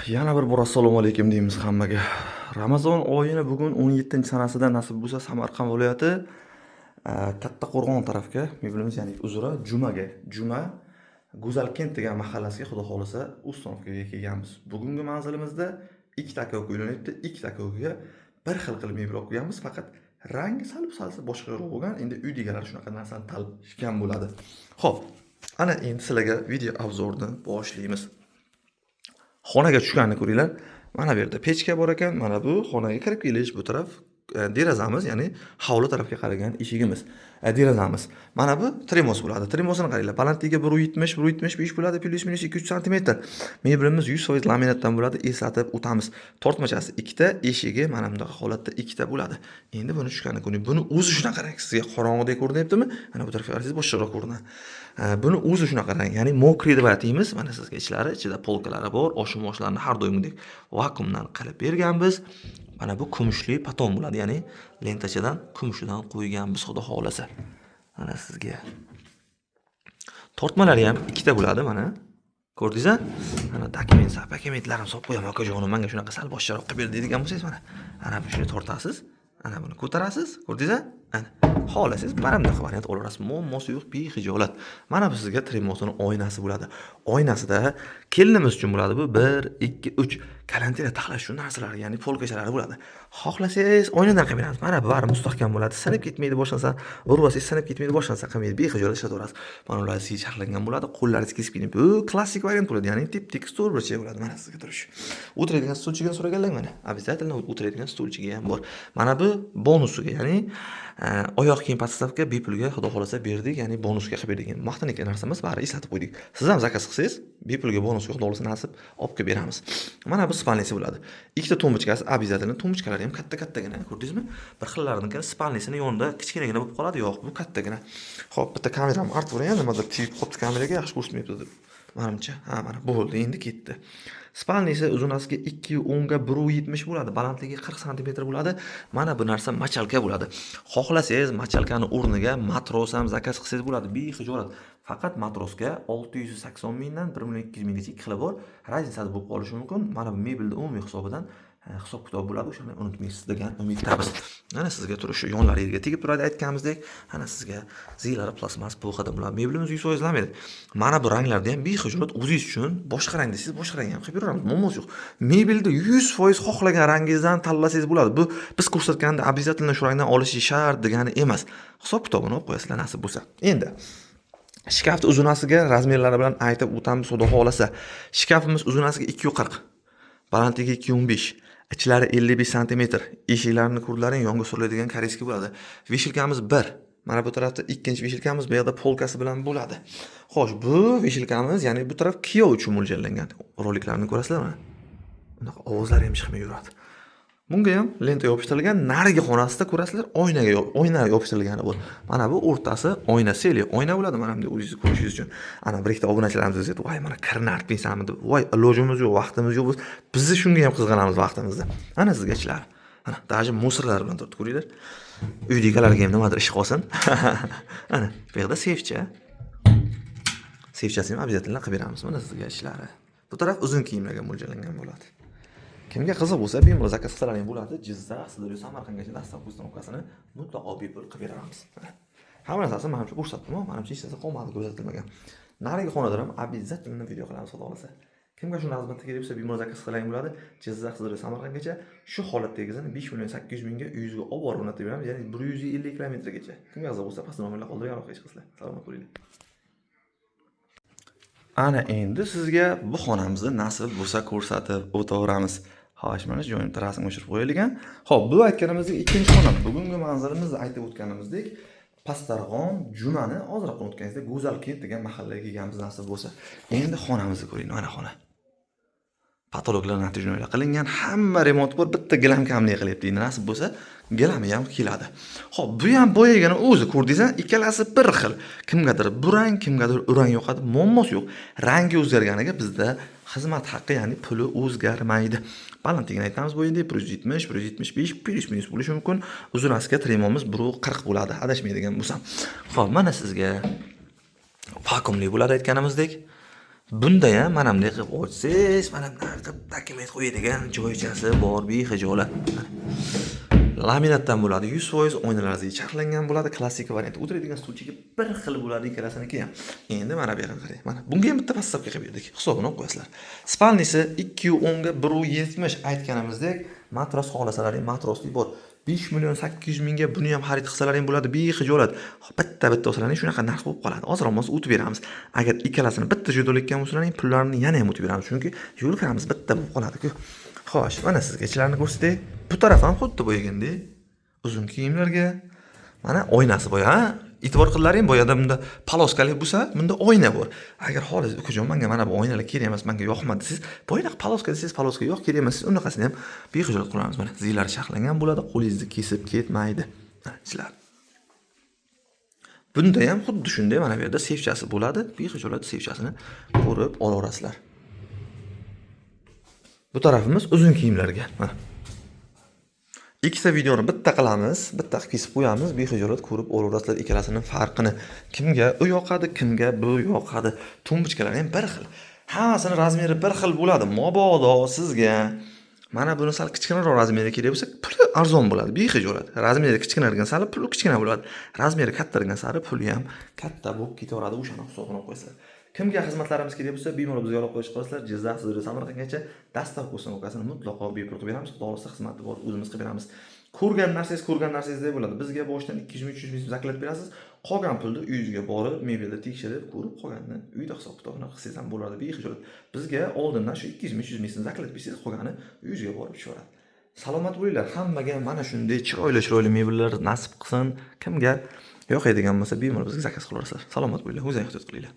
Yana bir bor assalomu alaykum deymiz hammaga. Ramazon oyini bugun 17-sanasida nasib bo'lsa Samarqand viloyati Kattaqo'rg'on tarafga, mebelimiz ya'ni uzra Juma Go'zalkent degan mahallasiga xudo xolisa ustonovkaga kelganmiz. Bugungi manzilimizda ikkita aka uka uylanibdi. Ikkita aka ukaga bir xil qilib mebel olib kelganmiz, faqat rangi salsa boshqaroq bo'lgan. Endi uy egalari shunaqa narsani tanlashgan bo'ladi. Xo'p, ana endi sizlarga video obzorni boshlaymiz. Xonaga tushganini ko'ringlar. Mana bu yerda pechka bor ekan. Mana bu xonaga kirib kelish, bu taraf derazamiz, ya'ni hovli tarafga qaragan eshigimiz. Derazamiz. Mana bu termos bo'ladi. Termosini qaranglar. Balandligi 170, 175 bo'ladi, plus minus 2-3 sm. Mebelimiz 100% laminatdan bo'ladi, eslatib o'tamiz. Tortmachasi ikkita, eshigi mana bunday holatda ikkita bo'ladi. Endi buni tushganini ko'ring. Buni o'zi shunaqa qarang. Sizga qorong'idek ko'rinyaptimi? Mana bu tarafga qarasangiz boshqaroq ko'rinadi. Buni o'zi shunaqa qarang. Ya'ni mokriy deb aytamiz. Mana sizga ichida polkalari bor, oshim-oshlarni har doimgidek vakuumdan qilib berganmiz. Mana bu kumushli paton bo'ladi, ya'ni lentachadan kumushidan qo'yganmiz xudo xolasa. Mana sizga. Tortmalari ham ikkita bo'ladi mana. Ko'rdingizmi? Mana dokumentlarim solib qo'yaman, akajonim, menga shunaqa sal boshqaroq qilib ber deydigan bo'lsangiz mana. Ana shuni tortasiz. Ana buni ko'tarasiz. Ko'rdingizmi? Ana. Xohlasangiz mana bunday variant olaverasiz. Muammosi yo'q, behijolat. Mana bu sizga termosning oynasi bo'ladi. Oynasida kelinimiz uchun bo'ladi bu 1, 2, 3 karantina taxlash uchun narsalar, ya'ni polkachalari bo'ladi. Xohlasangiz oynadan qilib beramiz. Mana bu bari mustahkam bo'ladi. Sinib ketmaydi, boshlansa, urvasangiz sinib ketmaydi, boshlansa qilmaydi. Behijolat ishlataverasiz. Mana ular siychaqlangan bo'ladi. Qo'llaringiz kesib ketmaydi. Bu klassik variant bo'ladi, ya'ni tip-tik stolcha bo'ladi. Mana sizga turish. O'tiradigan stolchiga so'raganlar mana. Обязательно o'tiradigan stolchiga ham bor. Mana bu bonusiga, ya'ni oyoq kiyim podstavka bepulga xudo xolasa berdik, ya'ni bonusga qilib berdik. Maqtanayotgan narsamiz bari eslatib qo'ydik. Siz ham zakaz qilsangiz, bepulga bonus xudo xolasa nasib olib kelib beramiz. Mana bu spalnisi bo'ladi. Ikkita tombochkasi, обязательно tombochkalari ham katta-kattagina, ko'rdingizmi? Bir xillaridan spalnisini yonida kichkinagina bo'lib qoladi, yo'q, bu kattagina. Xo'p, bitta kameramni artib o'rayin, nimadir tegib qopti kameraga, yaxshi ko'rsatmayapti deb. Menimcha, mana bo'ldi, endi ketdi. Spalnisi uzunasiga 210 ga 170 bo'ladi, balandligi 40 sm bo'ladi. Mana bu narsa machalka bo'ladi. Xohlasangiz machalkani o'rniga matros ham zakaz qilsangiz bo'ladi, behijolat. Faqat matrosga 680 mingdan 1 200 minggacha ikkila bor. Razницasi bo'lib qolishi mumkin. Mana bu mebelning umumiy hisobidan hisob-kitob bo'ladi, o'shani unutmaysiz degan umiddamiz. Mana sizga turishi yonlariga tegib turadi aytganimizdek. Mana sizga zilari plastmas po'xadan bo'ladi. Mebelimiz 100% laminat. Mana bu ranglarda ham behijolat o'zingiz uchun boshqa rang desangiz, boshqa rang ham qilib beramiz. Muammosi yo'q. Mebelda 100% xohlagan rangingizdan tanlasangiz bo'ladi. Bu biz ko'rsatganda обязательно shu rangdan olishi shart degani emas. Hisob-kitobini olib qo'yasizlar nasib bo'lsa. Endi shkafning uzunasiga razmerlari bilan aytib o'tamiz xudo xolasa. Shkafimiz uzunasiga 240, balandligi 215, ichlari 55 sm. Eshiklarini ko'rlaring, yonga suriladigan koreyskiy bo'ladi. Veshilkamiz 1. Mana bu tarafda ikkinchi veshilkamiz bu yerda polkasi bilan bo'ladi. Xo'sh, bu veshilkamiz, ya'ni bu taraf kiyov uchun mo'ljallangan. Roliklarni ko'rasizlarmi? Bunaqa ovozlari ham chiqmay yuradi. Bunga ham lenta yopishtirilgan, narigi xonasida ko'rasizlar, oyna yopishtirilgani bor. Mana bu o'rtasi oyna, seli oyna bo'ladi, mana bunday o'zingiz ko'rishingiz uchun. Ana bir ikkita obunachilarimiz aytadi, "Voy, mana kirni artmaysanmi?" deb. "Voy, ilojimiz yo'q, vaqtimiz yo'q. Biz shunga ham qizg'anamiz vaqtimizda." Ana sizga ichlar. Ana, даже musirlar bilan tortib ko'ringlar. Uydagilarga ham nimadir ish qolsin. Ana, bu yerda sefcha. Sefchasini ham обязательно qilib beramiz. Mana sizga ishlari. Bu taraf uzun kiyimlarga mo'ljallangan bo'ladi. Kimga qiziq bo'lsa, bemalol zakaz qilsalaring bo'ladi. Jizzax, Sirdaryo, Samarqandgacha dastlab postanovkasini mutlaqo bepul qilib beramiz. Hamma narsasini menimcha ko'rsatdim, menimcha hech narsa qolmadi ko'rsatilmagan. Narigi xonada ham обязательно video qilamiz xudo xolasa. Kimga shu xizmatga kerak bo'lsa, bemalol zakaz qilsalaring bo'ladi. Jizzax, Sirdaryo, Samarqandgacha shu holatdagini 5 million 800 mingga uyingizga olib borib o'rnatib beramiz, ya'ni 150 kilometrgacha. Kimga qiziq bo'lsa, pastda nomerlar qoldirgan aloqa qilinglar. Salomat bo'ling. Ana endi sizga bu xonamizni nasib bo'lsa ko'rsatib o'taveramiz. Xo'sh, mana shu joyni rasmga tushirib qo'yaylik. Xo'p, bu aytganimizdek ikkinchi xona. Bugungi manzilimizni aytib o'tganimizdek, Pastarg'on Jumani hozir o'tganingizda Go'zalkent degan mahallaga kelganmiz nasib bo'lsa. Endi xonamizni ko'ring, mana xona. Patologlar natijada qilingan, hamma remont bor, bitta gilam kamlik qilyapti. Endi nasib bo'lsa, gilami ham keladi. Xo'p, bu ham bo'yagani o'zi ko'rdingizmi? Ikkalasi bir xil. Kimgadir bu rang, kimgadir u rang yoqadi, muammosi yo'q. Rangi o'zgarganiga bizda xizmat haqqi, ya'ni puli o'zgarmaydi. Balandligini aytamiz bo'yida 170, 175, plus minus bo'lishi mumkin. Uzunasiga tremomiz 140 bo'ladi, adashmaydigan bo'lsam. Xo'p, mana sizga vakuumli bo'ladi aytganimizdek. Bunda ham mana bunday qilib ochsangiz, mana bunaqa qilib dokument qo'yadigan joychasi bor, behijolat. Laminatdan bo'ladi 100%, oynalaringiz charxlangan bo'ladi, klassik variant. O'tiradigan stulchiga bir xil bo'ladi ikkalasini ham. Endi mana bu yerga qarang. Mana bunga ham bitta pastabga qilib berdik. Hisobini olib qo'yasizlar. Spalnisi 210 ga 170 aytganimizdek, matros xohlasalaring matrosli bor. 5.800.000 ga buni ham xarid qilsalaring bo'ladi, behijolat. Bitta olsalaring shunaqa narx bo'lib qoladi. Hozir o'tib beramiz. Agar ikkalasini bitta joyda olayotgan bo'lsalaring, pullarni yana ham o'tib beramiz, chunki yo'l kiramiz bitta bo'lib qoladi-ku. Xo'sh, mana sizga ichlarini ko'rsatay. Bu taraf ham xuddi bo'yaganda, uzun kiyimlarga mana oynasi bor, ha? E'tibor qillaring, boyada bunda paloskali bo'lsa, bunda oyna bor. Agar xolis ukajon menga mana bu oynalar kerak emas, menga yoqmadi desangiz, boyada paloska desangiz, paloska yo'q, kerak emas, unaqasini ham behijolat qilamiz. Mana zillar sharxlangan bo'ladi, qo'lingizni kesib ketmaydi. Mana sizlar. Bunda ham xuddi shunday mana bu yerda sevchasi bo'ladi. Behijolat sevchasini ko'rib olaverasizlar. Bu tarafimiz uzun kiyimlarga. Mana. Ikkita videoni bitta qilamiz, bitta kesib qo'yamiz, behijolat ko'rib olaverasizlar ikkalasining farqini. Kimga u yoqadi, kimga bu yoqadi. Tumbichkalar ham bir xil. Hammasini razmeri bir xil bo'ladi. Mabodo sizga mana buni sal kichkinaroq razmeri kerak bo'lsa, puli arzon bo'ladi, behijolat. Razmeri kichkinargan sari puli kichkina bo'ladi. Razmeri kattargan sari puli ham katta bo'lib ketaveradi. O'shani hisobini olib qo'yasizlar. Kimga xizmatlarimiz kerak bo'lsa, bemalol bizga olib qo'yish qo'yasizlar. Jizzax, Sirdaryo, Samarqandgacha dastavka ukasini mutlaqo bepul qilib beramiz. Xudo xolisa xizmati bor, o'zimiz qilib beramiz. Ko'rgan narsangizdek bo'ladi. Bizga boshidan 200-300 ming zaklat berasiz. Qolgan pulni uyingizga borib, mebelda tekshirib, ko'rib qolganini uyda hisob-kitobini qilsangiz ham bo'ladi, behijolat. Bizga oldindan shu 200-300 ming zaklat bersangiz, qolgani uyingizga borib tushaveradi. Salomat bo'linglar. Hammaga mana shunday chiroyli mebellar nasib qilsin. Kimga yoqadigan bo'lsa, bemalol bizga zakaz qilaverasizlar. Salomat bo'linglar, o'zingiz ehtiyot qilinglar.